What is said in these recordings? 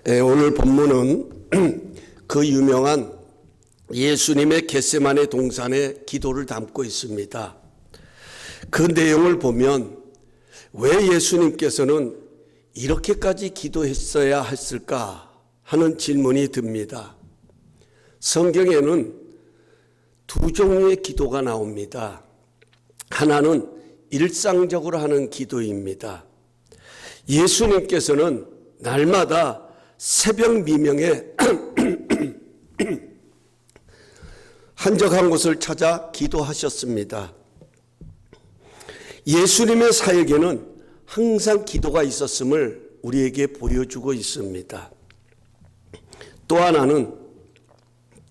오늘 본문은 그 유명한 예수님의 겟세마네 동산의 기도를 담고 있습니다. 그 내용을 보면 왜 예수님께서는 이렇게까지 기도했어야 했을까 하는 질문이 듭니다. 성경에는 두 종류의 기도가 나옵니다. 하나는 일상적으로 하는 기도입니다. 예수님께서는 날마다 새벽 미명에 한적한 곳을 찾아 기도하셨습니다. 예수님의 사역에는 항상 기도가 있었음을 우리에게 보여주고 있습니다. 또 하나는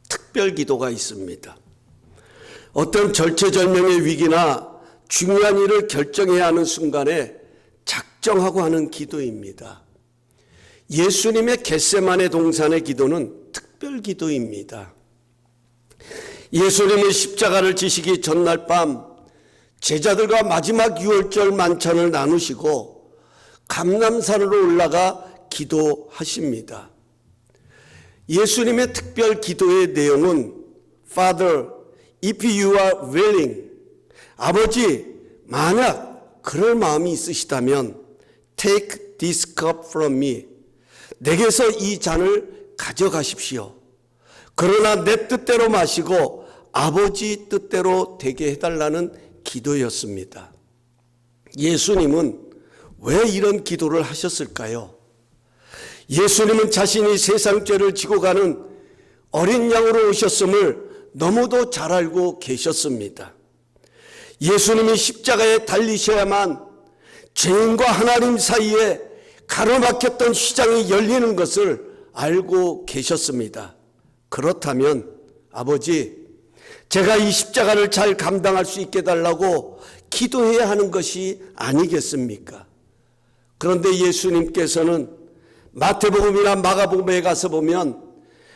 특별 기도가 있습니다. 어떤 절체절명의 위기나 중요한 일을 결정해야 하는 순간에 작정하고 하는 기도입니다. 예수님의 겟세마네 동산의 기도는 특별 기도입니다. 예수님은 십자가를 지시기 전날 밤 제자들과 마지막 유월절 만찬을 나누시고 감람산으로 올라가 기도하십니다. 예수님의 특별 기도의 내용은 Father, if you are willing, 아버지 만약 그럴 마음이 있으시다면 Take this cup from me, 내게서 이 잔을 가져가십시오. 그러나 내 뜻대로 마시고 아버지 뜻대로 되게 해달라는 기도였습니다. 예수님은 왜 이런 기도를 하셨을까요? 예수님은 자신이 세상 죄를 지고 가는 어린 양으로 오셨음을 너무도 잘 알고 계셨습니다. 예수님이 십자가에 달리셔야만 죄인과 하나님 사이에 가로막혔던 시장이 열리는 것을 알고 계셨습니다. 그렇다면 아버지, 제가 이 십자가를 잘 감당할 수 있게 해달라고 기도해야 하는 것이 아니겠습니까? 그런데 예수님께서는 마태복음이나 마가복음에 가서 보면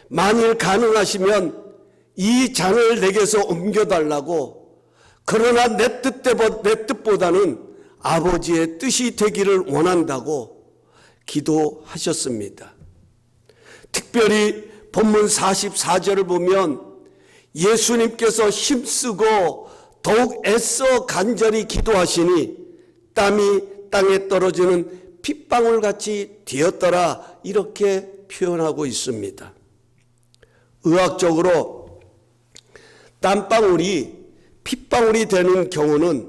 만일 가능하시면 이 잔을 내게서 옮겨달라고, 그러나 내 뜻보다는 아버지의 뜻이 되기를 원한다고 기도하셨습니다. 특별히 본문 44절을 보면 예수님께서 힘쓰고 더욱 애써 간절히 기도하시니 땀이 땅에 떨어지는 핏방울같이 되었더라, 이렇게 표현하고 있습니다. 의학적으로 땀방울이 핏방울이 되는 경우는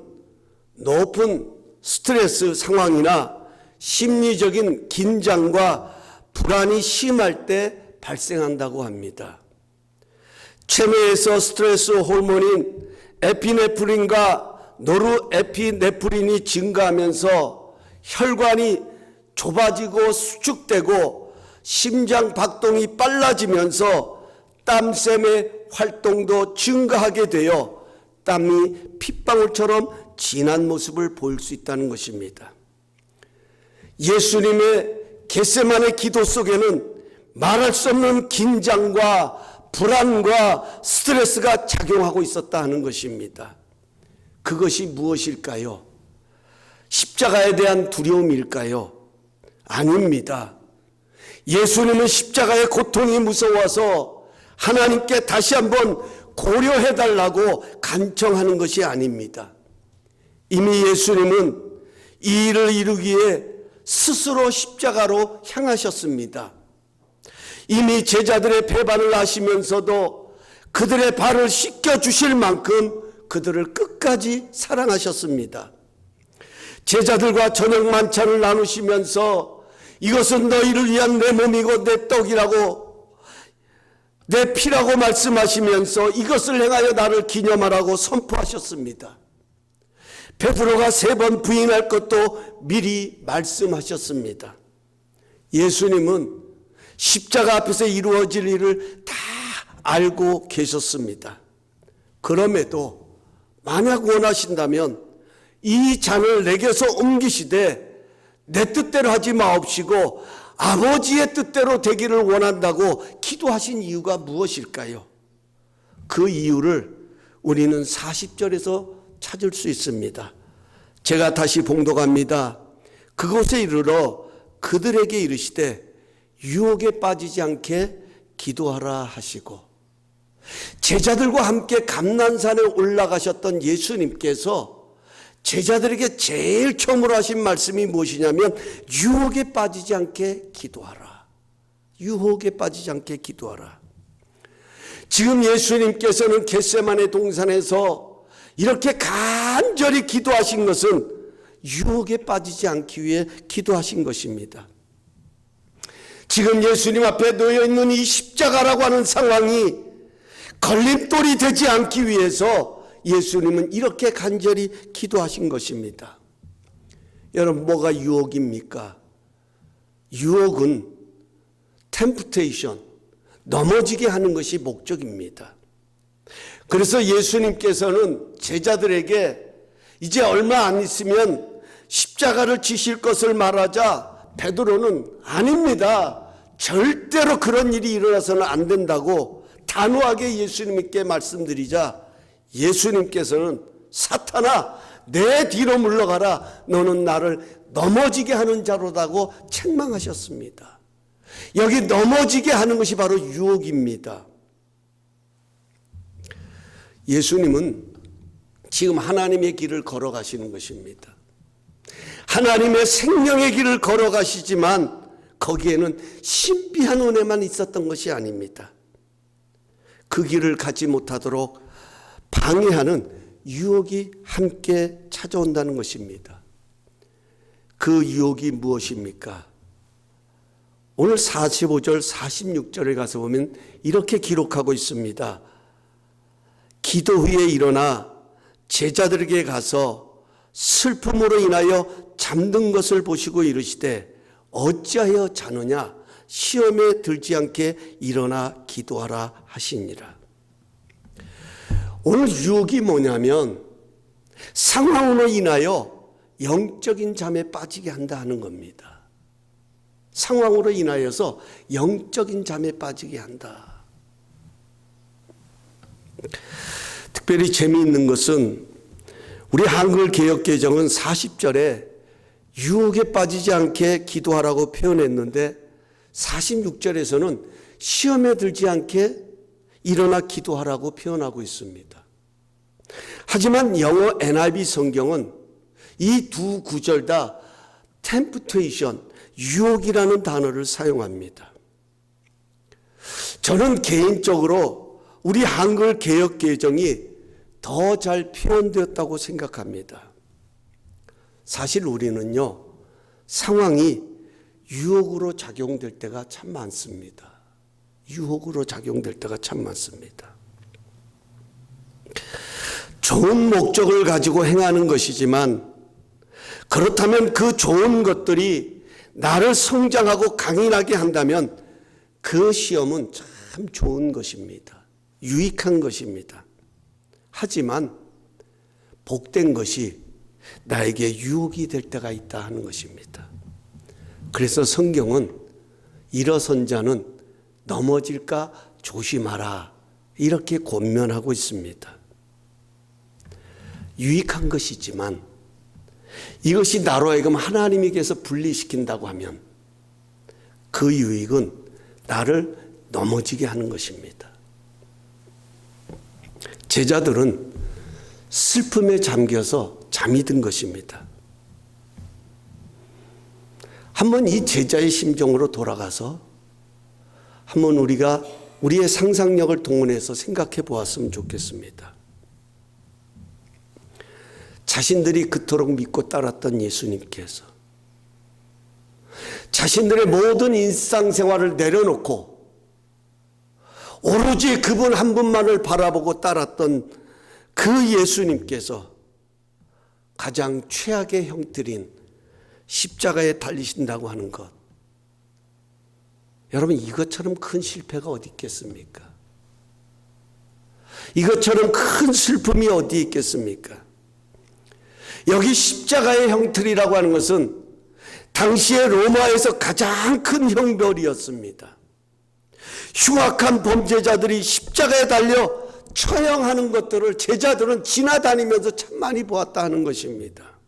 높은 스트레스 상황이나 심리적인 긴장과 불안이 심할 때 발생한다고 합니다. 체내에서 스트레스 호르몬인 에피네프린과 노르에피네프린이 증가하면서 혈관이 좁아지고 수축되고 심장 박동이 빨라지면서 땀샘의 활동도 증가하게 되어 땀이 핏방울처럼 진한 모습을 보일 수 있다는 것입니다. 예수님의 겟세마네 기도 속에는 말할 수 없는 긴장과 불안과 스트레스가 작용하고 있었다 하는 것입니다. 그것이 무엇일까요? 십자가에 대한 두려움일까요? 아닙니다. 예수님은 십자가의 고통이 무서워서 하나님께 다시 한번 고려해달라고 간청하는 것이 아닙니다. 이미 예수님은 이 일을 이루기에 스스로 십자가로 향하셨습니다. 이미 제자들의 배반을 하시면서도 그들의 발을 씻겨주실 만큼 그들을 끝까지 사랑하셨습니다. 제자들과 저녁 만찬을 나누시면서 이것은 너희를 위한 내 몸이고 내 떡이라고 내 피라고 말씀하시면서 이것을 행하여 나를 기념하라고 선포하셨습니다. 베드로가 3번 부인할 것도 미리 말씀하셨습니다. 예수님은 십자가 앞에서 이루어질 일을 다 알고 계셨습니다. 그럼에도 만약 원하신다면 이 잔을 내게서 옮기시되 내 뜻대로 하지 마옵시고 아버지의 뜻대로 되기를 원한다고 기도하신 이유가 무엇일까요? 그 이유를 우리는 40절에서 찾을 수 있습니다. 제가 다시 봉독합니다. 그곳에 이르러 그들에게 이르시되 유혹에 빠지지 않게 기도하라 하시고, 제자들과 함께 감난산에 올라가셨던 예수님께서 제자들에게 제일 처음으로 하신 말씀이 무엇이냐면 유혹에 빠지지 않게 기도하라. 유혹에 빠지지 않게 기도하라. 지금 예수님께서는 겟세마네 동산에서 이렇게 간절히 기도하신 것은 유혹에 빠지지 않기 위해 기도하신 것입니다. 지금 예수님 앞에 놓여 있는 이 십자가라고 하는 상황이 걸림돌이 되지 않기 위해서 예수님은 이렇게 간절히 기도하신 것입니다. 여러분, 뭐가 유혹입니까? 유혹은 템프테이션, 넘어지게 하는 것이 목적입니다. 그래서 예수님께서는 제자들에게 이제 얼마 안 있으면 십자가를 지실 것을 말하자 베드로는 아닙니다. 절대로 그런 일이 일어나서는 안 된다고 단호하게 예수님께 말씀드리자 예수님께서는 사탄아, 내 뒤로 물러가라. 너는 나를 넘어지게 하는 자로다고 책망하셨습니다. 여기 넘어지게 하는 것이 바로 유혹입니다. 예수님은 지금 하나님의 길을 걸어가시는 것입니다. 하나님의 생명의 길을 걸어가시지만 거기에는 신비한 은혜만 있었던 것이 아닙니다. 그 길을 가지 못하도록 방해하는 유혹이 함께 찾아온다는 것입니다. 그 유혹이 무엇입니까? 오늘 45절 46절에 가서 보면 이렇게 기록하고 있습니다. 기도 후에 일어나 제자들에게 가서 슬픔으로 인하여 잠든 것을 보시고 이르시되 어찌하여 자느냐, 시험에 들지 않게 일어나 기도하라 하시니라. 오늘 유혹이 뭐냐면 상황으로 인하여 영적인 잠에 빠지게 한다 하는 겁니다. 상황으로 인하여서 영적인 잠에 빠지게 한다. 특별히 재미있는 것은 우리 한글 개역개정은 40절에 유혹에 빠지지 않게 기도하라고 표현했는데 46절에서는 시험에 들지 않게 일어나 기도하라고 표현하고 있습니다. 하지만 영어 NIV 성경은 이 두 구절 다 temptation, 유혹이라는 단어를 사용합니다. 저는 개인적으로 우리 한글 개역 개정이 더 잘 표현되었다고 생각합니다. 사실 우리는요, 상황이 유혹으로 작용될 때가 참 많습니다. 유혹으로 작용될 때가 참 많습니다. 좋은 목적을 가지고 행하는 것이지만 그렇다면 그 좋은 것들이 나를 성장하고 강인하게 한다면 그 시험은 참 좋은 것입니다. 유익한 것입니다. 하지만 복된 것이 나에게 유혹이 될 때가 있다 하는 것입니다. 그래서 성경은 일어선 자는 넘어질까 조심하라 이렇게 권면하고 있습니다. 유익한 것이지만 이것이 나로 하여금 하나님에게서 분리시킨다고 하면 그 유익은 나를 넘어지게 하는 것입니다. 제자들은 슬픔에 잠겨서 잠이 든 것입니다. 한번 이 제자의 심정으로 돌아가서 한번 우리가 우리의 상상력을 동원해서 생각해 보았으면 좋겠습니다. 자신들이 그토록 믿고 따랐던 예수님께서 자신들의 모든 일상생활을 내려놓고 오로지 그분 한 분만을 바라보고 따랐던 그 예수님께서 가장 최악의 형틀인 십자가에 달리신다고 하는 것, 여러분, 이것처럼 큰 실패가 어디 있겠습니까? 이것처럼 큰 슬픔이 어디 있겠습니까? 여기 십자가의 형틀이라고 하는 것은 당시에 로마에서 가장 큰 형벌이었습니다. 흉악한 범죄자들이 십자가에 달려 처형하는 것들을 제자들은 지나다니면서 참 많이 보았다 하는 것입니다.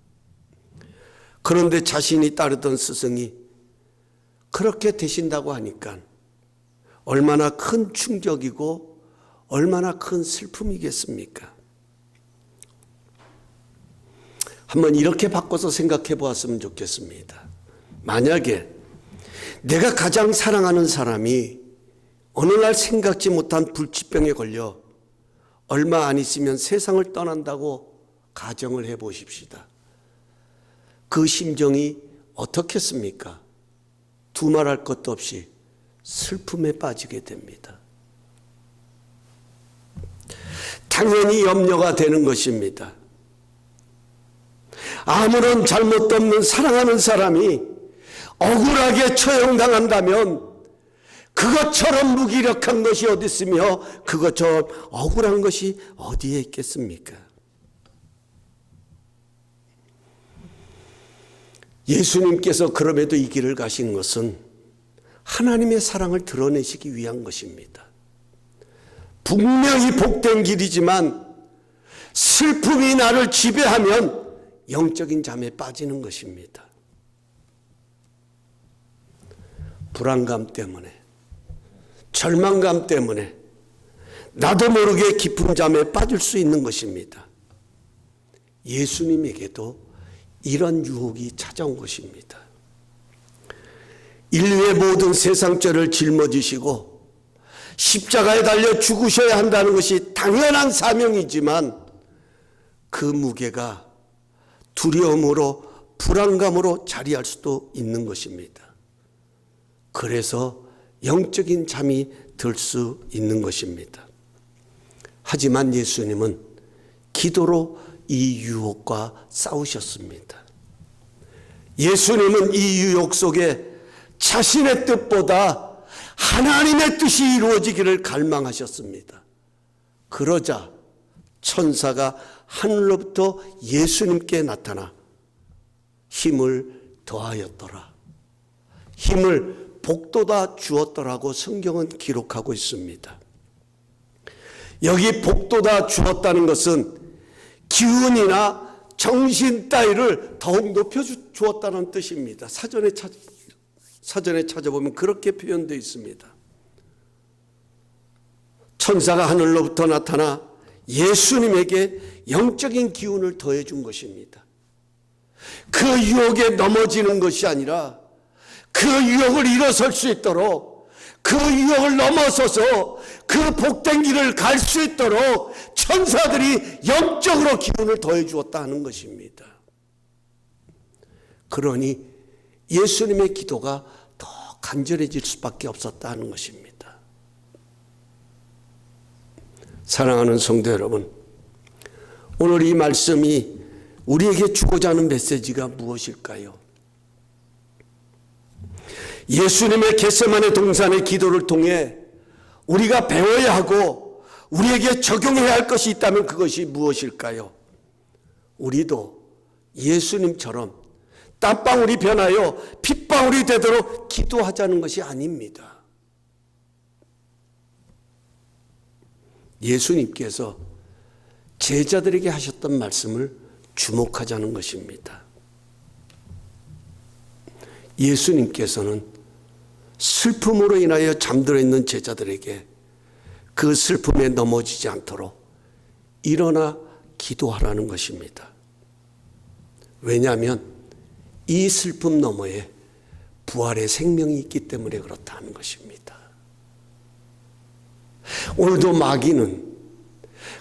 그런데 자신이 따르던 스승이 그렇게 되신다고 하니까 얼마나 큰 충격이고 얼마나 큰 슬픔이겠습니까? 한번 이렇게 바꿔서 생각해 보았으면 좋겠습니다. 만약에 내가 가장 사랑하는 사람이 어느 날 생각지 못한 불치병에 걸려 얼마 안 있으면 세상을 떠난다고 가정을 해 보십시다. 그 심정이 어떻겠습니까? 두말할 것도 없이 슬픔에 빠지게 됩니다. 당연히 염려가 되는 것입니다. 아무런 잘못도 없는 사랑하는 사람이 억울하게 처형당한다면 그것처럼 무기력한 것이 어디 있으며 그것처럼 억울한 것이 어디에 있겠습니까? 예수님께서 그럼에도 이 길을 가신 것은 하나님의 사랑을 드러내시기 위한 것입니다. 분명히 복된 길이지만 슬픔이 나를 지배하면 영적인 잠에 빠지는 것입니다. 불안감 때문에, 절망감 때문에 나도 모르게 깊은 잠에 빠질 수 있는 것입니다. 예수님에게도 이런 유혹이 찾아온 것입니다. 인류의 모든 세상 죄를 짊어지시고 십자가에 달려 죽으셔야 한다는 것이 당연한 사명이지만 그 무게가 두려움으로 불안감으로 자리할 수도 있는 것입니다. 그래서 영적인 잠이 들 수 있는 것입니다. 하지만 예수님은 기도로 이 유혹과 싸우셨습니다. 예수님은 이 유혹 속에 자신의 뜻보다 하나님의 뜻이 이루어지기를 갈망하셨습니다. 그러자 천사가 하늘로부터 예수님께 나타나 힘을 더하였더라. 힘을 복돋아 주었더라고 성경은 기록하고 있습니다. 여기 복돋아 주었다는 것은 기운이나 정신 따위를 더욱 높여 주었다는 뜻입니다. 사전에 찾아보면 그렇게 표현되어 있습니다. 천사가 하늘로부터 나타나 예수님에게 영적인 기운을 더해 준 것입니다. 그 유혹에 넘어지는 것이 아니라 그 유혹을 일어설 수 있도록, 그 유혹을 넘어서서 그 복된 길을 갈 수 있도록 천사들이 영적으로 기운을 더해 주었다 하는 것입니다. 그러니 예수님의 기도가 더 간절해질 수밖에 없었다 하는 것입니다. 사랑하는 성도 여러분, 오늘 이 말씀이 우리에게 주고자 하는 메시지가 무엇일까요? 예수님의 겟세마네 동산의 기도를 통해 우리가 배워야 하고 우리에게 적용해야 할 것이 있다면 그것이 무엇일까요? 우리도 예수님처럼 땀방울이 변하여 핏방울이 되도록 기도하자는 것이 아닙니다. 예수님께서 제자들에게 하셨던 말씀을 주목하자는 것입니다. 예수님께서는 슬픔으로 인하여 잠들어 있는 제자들에게 그 슬픔에 넘어지지 않도록 일어나 기도하라는 것입니다. 왜냐하면 이 슬픔 너머에 부활의 생명이 있기 때문에 그렇다는 것입니다. 오늘도 마귀는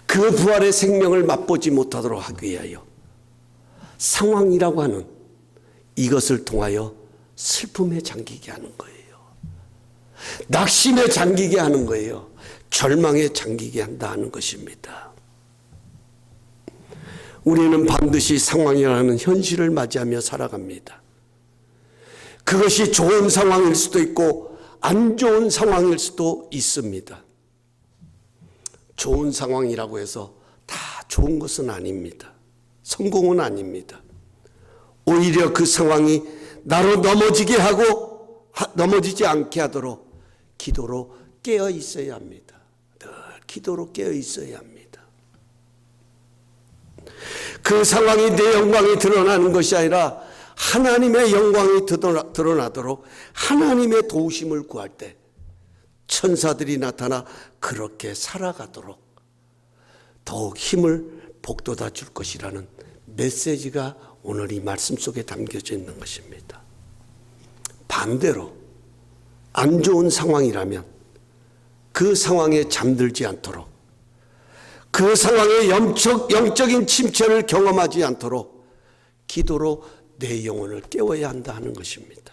그 부활의 생명을 맛보지 못하도록 하기 위하여 상황이라고 하는 이것을 통하여 슬픔에 잠기게 하는 거예요. 낙심에 잠기게 하는 거예요. 절망에 잠기게 한다 하는 것입니다. 우리는 반드시 상황이라는 현실을 맞이하며 살아갑니다. 그것이 좋은 상황일 수도 있고 안 좋은 상황일 수도 있습니다. 좋은 상황이라고 해서 다 좋은 것은 아닙니다. 성공은 아닙니다. 오히려 그 상황이 나로 넘어지게 하고 넘어지지 않게 하도록 기도로 깨어 있어야 합니다. 늘 기도로 깨어 있어야 합니다. 그 상황이 내 영광이 드러나는 것이 아니라 하나님의 영광이 드러나도록 하나님의 도우심을 구할 때 천사들이 나타나 그렇게 살아가도록 더욱 힘을 북돋아 줄 것이라는 메시지가 오늘 이 말씀 속에 담겨져 있는 것입니다. 반대로 안 좋은 상황이라면 그 상황에 잠들지 않도록, 그 상황의 영적인 침체를 경험하지 않도록 기도로 내 영혼을 깨워야 한다 하는 것입니다.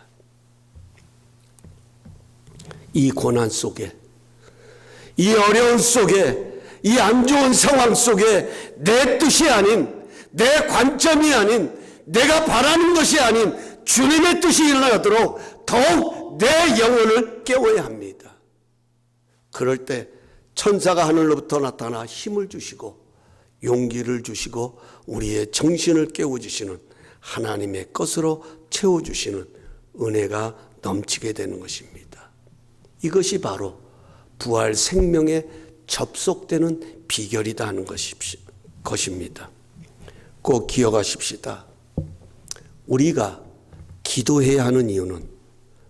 이 고난 속에, 이 어려움 속에, 이 안 좋은 상황 속에 내 뜻이 아닌, 내 관점이 아닌, 내가 바라는 것이 아닌 주님의 뜻이 일어나도록 더욱 내 영혼을 깨워야 합니다. 그럴 때 천사가 하늘로부터 나타나 힘을 주시고 용기를 주시고 우리의 정신을 깨워주시는 하나님의 것으로 채워주시는 은혜가 넘치게 되는 것입니다. 이것이 바로 부활 생명에 접속되는 비결이다 하는 것입니다. 꼭 기억하십시다. 우리가 기도해야 하는 이유는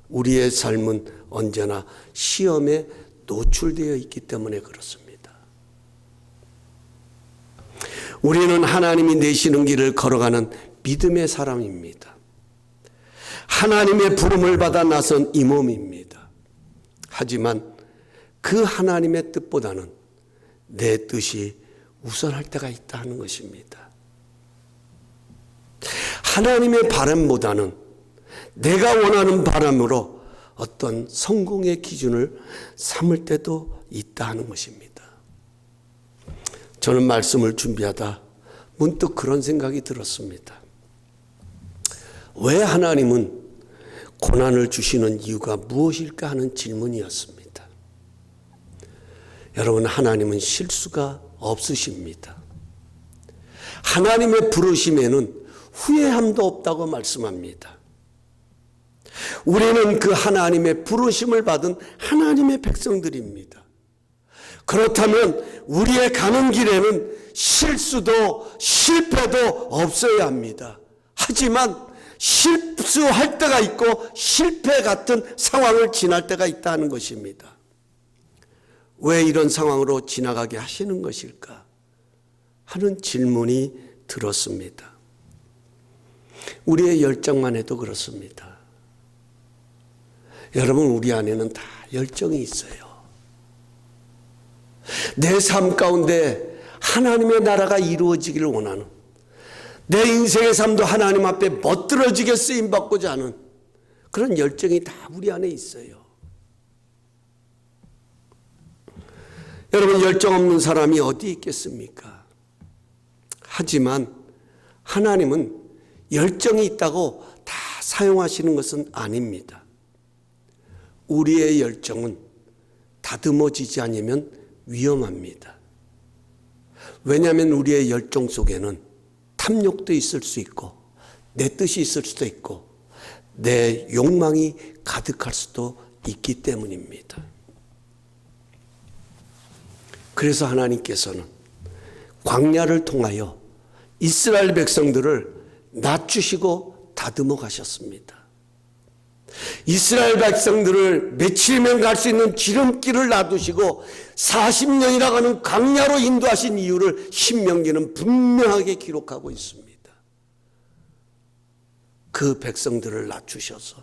우리의 삶은 언제나 시험에 노출되어 있기 때문에 그렇습니다. 우리는 하나님이 내시는 길을 걸어가는 믿음의 사람입니다. 하나님의 부름을 받아 나선 이 몸입니다. 하지만 그 하나님의 뜻보다는 내 뜻이 우선할 때가 있다 하는 것입니다. 하나님의 바람보다는 내가 원하는 바람으로 어떤 성공의 기준을 삼을 때도 있다 하는 것입니다. 저는 말씀을 준비하다 문득 그런 생각이 들었습니다. 왜 하나님은 고난을 주시는 이유가 무엇일까 하는 질문이었습니다. 여러분, 하나님은 실수가 없으십니다. 하나님의 부르심에는 후회함도 없다고 말씀합니다. 우리는 그 하나님의 부르심을 받은 하나님의 백성들입니다. 그렇다면 우리의 가는 길에는 실수도 실패도 없어야 합니다. 하지만 실수할 때가 있고 실패 같은 상황을 지날 때가 있다는 것입니다. 왜 이런 상황으로 지나가게 하시는 것일까 하는 질문이 들었습니다. 우리의 열정만 해도 그렇습니다. 여러분, 우리 안에는 다 열정이 있어요. 내 삶 가운데 하나님의 나라가 이루어지기를 원하는, 내 인생의 삶도 하나님 앞에 멋들어지게 쓰임받고자 하는 그런 열정이 다 우리 안에 있어요. 여러분, 열정 없는 사람이 어디 있겠습니까? 하지만 하나님은 열정이 있다고 다 사용하시는 것은 아닙니다. 우리의 열정은 다듬어지지 않으면 위험합니다. 왜냐하면 우리의 열정 속에는 탐욕도 있을 수 있고 내 뜻이 있을 수도 있고 내 욕망이 가득할 수도 있기 때문입니다. 그래서 하나님께서는 광야를 통하여 이스라엘 백성들을 낮추시고 다듬어 가셨습니다. 이스라엘 백성들을 며칠이면 갈 수 있는 지름길을 놔두시고 40년이라고 하는 광야로 인도하신 이유를 신명기는 분명하게 기록하고 있습니다. 그 백성들을 낮추셔서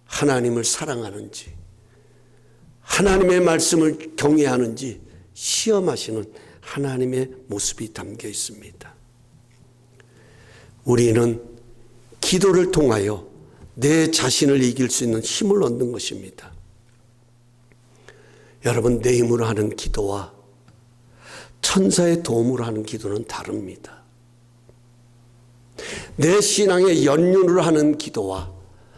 하나님을 사랑하는지 하나님의 말씀을 경외하는지 시험하시는 하나님의 모습이 담겨 있습니다. 우리는 기도를 통하여 내 자신을 이길 수 있는 힘을 얻는 것입니다. 여러분, 내 힘으로 하는 기도와 천사의 도움으로 하는 기도는 다릅니다. 내 신앙의 연륜으로 하는 기도와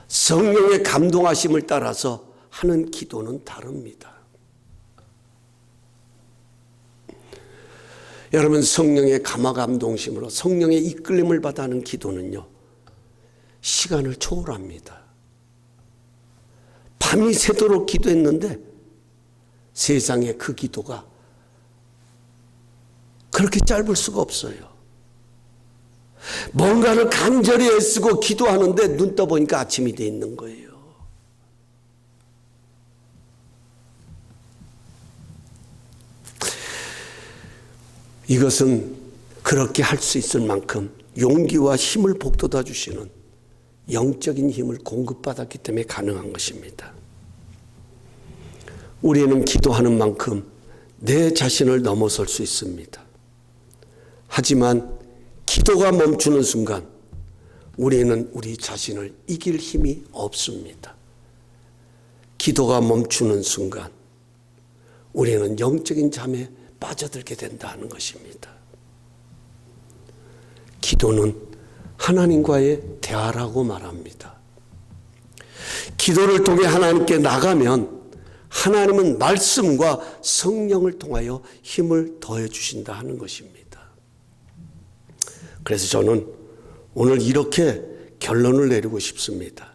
성령의 감동하심을 따라서 하는 기도는 다릅니다. 여러분, 성령의 감화감동심으로 성령의 이끌림을 받아 하는 기도는요, 시간을 초월합니다. 밤이 새도록 기도했는데 세상에 그 기도가 그렇게 짧을 수가 없어요. 뭔가를 간절히 애쓰고 기도하는데 눈 떠보니까 아침이 돼 있는 거예요. 이것은 그렇게 할 수 있을 만큼 용기와 힘을 북돋아 주시는 영적인 힘을 공급받았기 때문에 가능한 것입니다. 우리는 기도하는 만큼 내 자신을 넘어설 수 있습니다. 하지만 기도가 멈추는 순간 우리는 우리 자신을 이길 힘이 없습니다. 기도가 멈추는 순간 우리는 영적인 잠에 빠져들게 된다는 것입니다. 기도는 하나님과의 대화라고 말합니다. 기도를 통해 하나님께 나가면 하나님은 말씀과 성령을 통하여 힘을 더해 주신다 하는 것입니다. 그래서 저는 오늘 이렇게 결론을 내리고 싶습니다.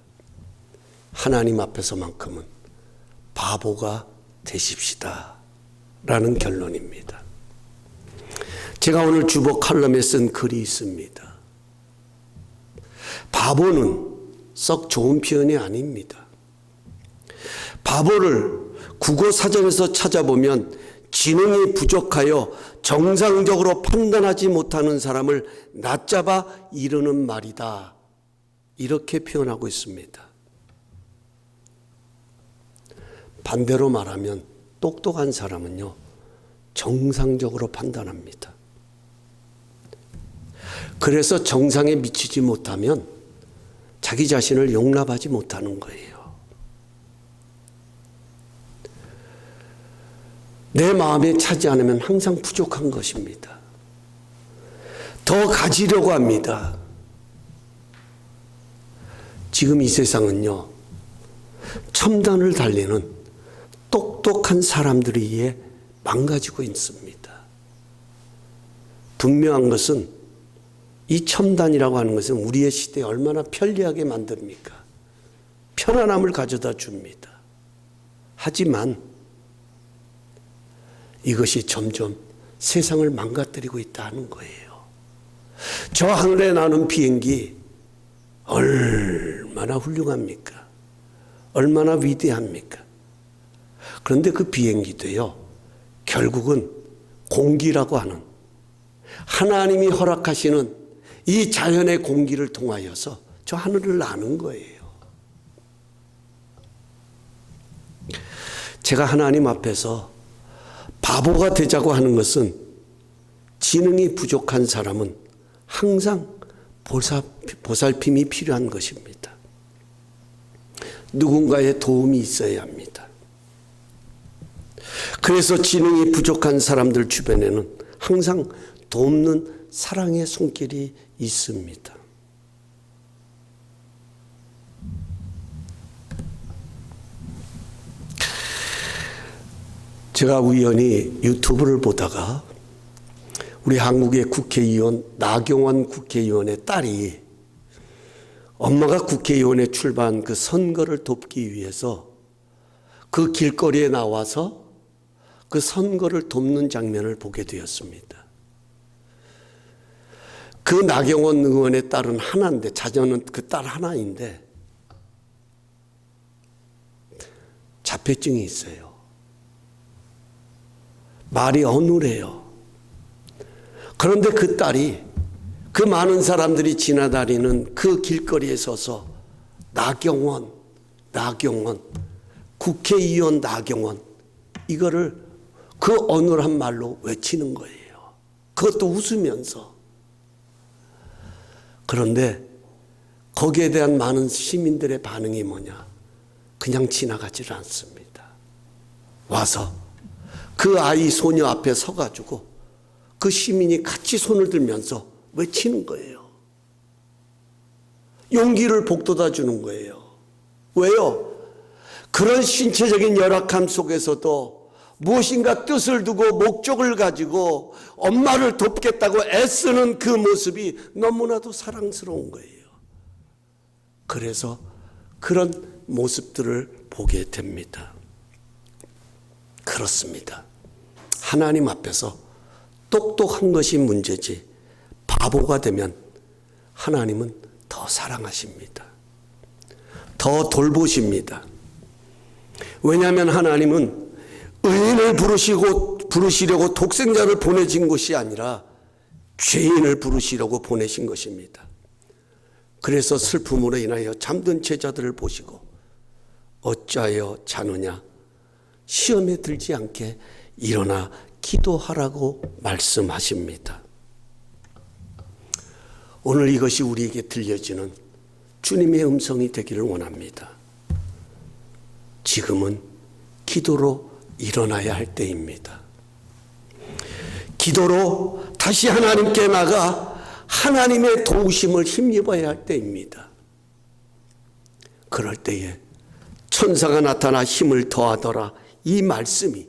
하나님 앞에서만큼은 바보가 되십시다 라는 결론입니다. 제가 오늘 주보 칼럼에 쓴 글이 있습니다. 바보는 썩 좋은 표현이 아닙니다. 바보를 국어사전에서 찾아보면 지능이 부족하여 정상적으로 판단하지 못하는 사람을 낮잡아 이르는 말이다. 이렇게 표현하고 있습니다. 반대로 말하면 똑똑한 사람은요, 정상적으로 판단합니다. 그래서 정상에 미치지 못하면 자기 자신을 용납하지 못하는 거예요. 내 마음에 차지 않으면 항상 부족한 것입니다. 더 가지려고 합니다. 지금 이 세상은요, 첨단을 달리는 똑똑한 사람들에 의해 망가지고 있습니다. 분명한 것은 이 첨단이라고 하는 것은 우리의 시대에 얼마나 편리하게 만듭니까? 편안함을 가져다 줍니다. 하지만 이것이 점점 세상을 망가뜨리고 있다는 거예요. 저 하늘에 나는 비행기 얼마나 훌륭합니까? 얼마나 위대합니까? 그런데 그 비행기도요, 결국은 공기라고 하는 하나님이 허락하시는 이 자연의 공기를 통하여서 저 하늘을 나는 거예요. 제가 하나님 앞에서 바보가 되자고 하는 것은 지능이 부족한 사람은 항상 보살핌이 필요한 것입니다. 누군가의 도움이 있어야 합니다. 그래서 지능이 부족한 사람들 주변에는 항상 돕는 사랑의 손길이 있습니다. 제가 우연히 유튜브를 보다가 우리 한국의 국회의원 나경원 국회의원의 딸이 엄마가 국회의원에 출마한 그 선거를 돕기 위해서 그 길거리에 나와서 그 선거를 돕는 장면을 보게 되었습니다. 그 나경원 의원의 딸은 하나인데, 자녀는 그 딸 하나인데 자폐증이 있어요. 말이 어눌해요. 그런데 그 딸이 그 많은 사람들이 지나다니는 그 길거리에 서서 나경원, 국회의원 나경원, 이거를 그 어눌한 말로 외치는 거예요. 그것도 웃으면서. 그런데 거기에 대한 많은 시민들의 반응이 뭐냐? 그냥 지나가지를 않습니다. 와서 그 아이 소녀 앞에 서가지고 그 시민이 같이 손을 들면서 외치는 거예요. 용기를 북돋아 주는 거예요. 왜요? 그런 신체적인 열악함 속에서도 무엇인가 뜻을 두고 목적을 가지고 엄마를 돕겠다고 애쓰는 그 모습이 너무나도 사랑스러운 거예요. 그래서 그런 모습들을 보게 됩니다. 그렇습니다. 하나님 앞에서 똑똑한 것이 문제지 바보가 되면 하나님은 더 사랑하십니다. 더 돌보십니다. 왜냐하면 하나님은 의인을 부르시려고 독생자를 보내신 것이 아니라 죄인을 부르시려고 보내신 것입니다. 그래서 슬픔으로 인하여 잠든 제자들을 보시고 어찌하여 자느냐, 시험에 들지 않게 일어나 기도하라고 말씀하십니다. 오늘 이것이 우리에게 들려지는 주님의 음성이 되기를 원합니다. 지금은 기도로 일어나야 할 때입니다. 기도로 다시 하나님께 나가 하나님의 도우심을 힘입어야 할 때입니다. 그럴 때에 천사가 나타나 힘을 더하더라, 이 말씀이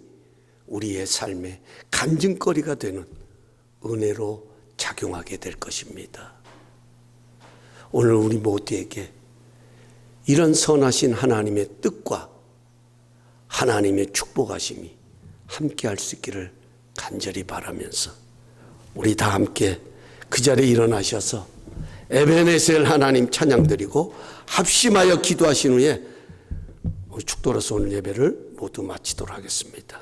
우리의 삶에 간증거리가 되는 은혜로 작용하게 될 것입니다. 오늘 우리 모두에게 이런 선하신 하나님의 뜻과 하나님의 축복하심이 함께할 수 있기를 간절히 바라면서 우리 다 함께 그 자리에 일어나셔서 에베네셀 하나님 찬양드리고 합심하여 기도하신 후에 축도로서 오늘 예배를 모두 마치도록 하겠습니다.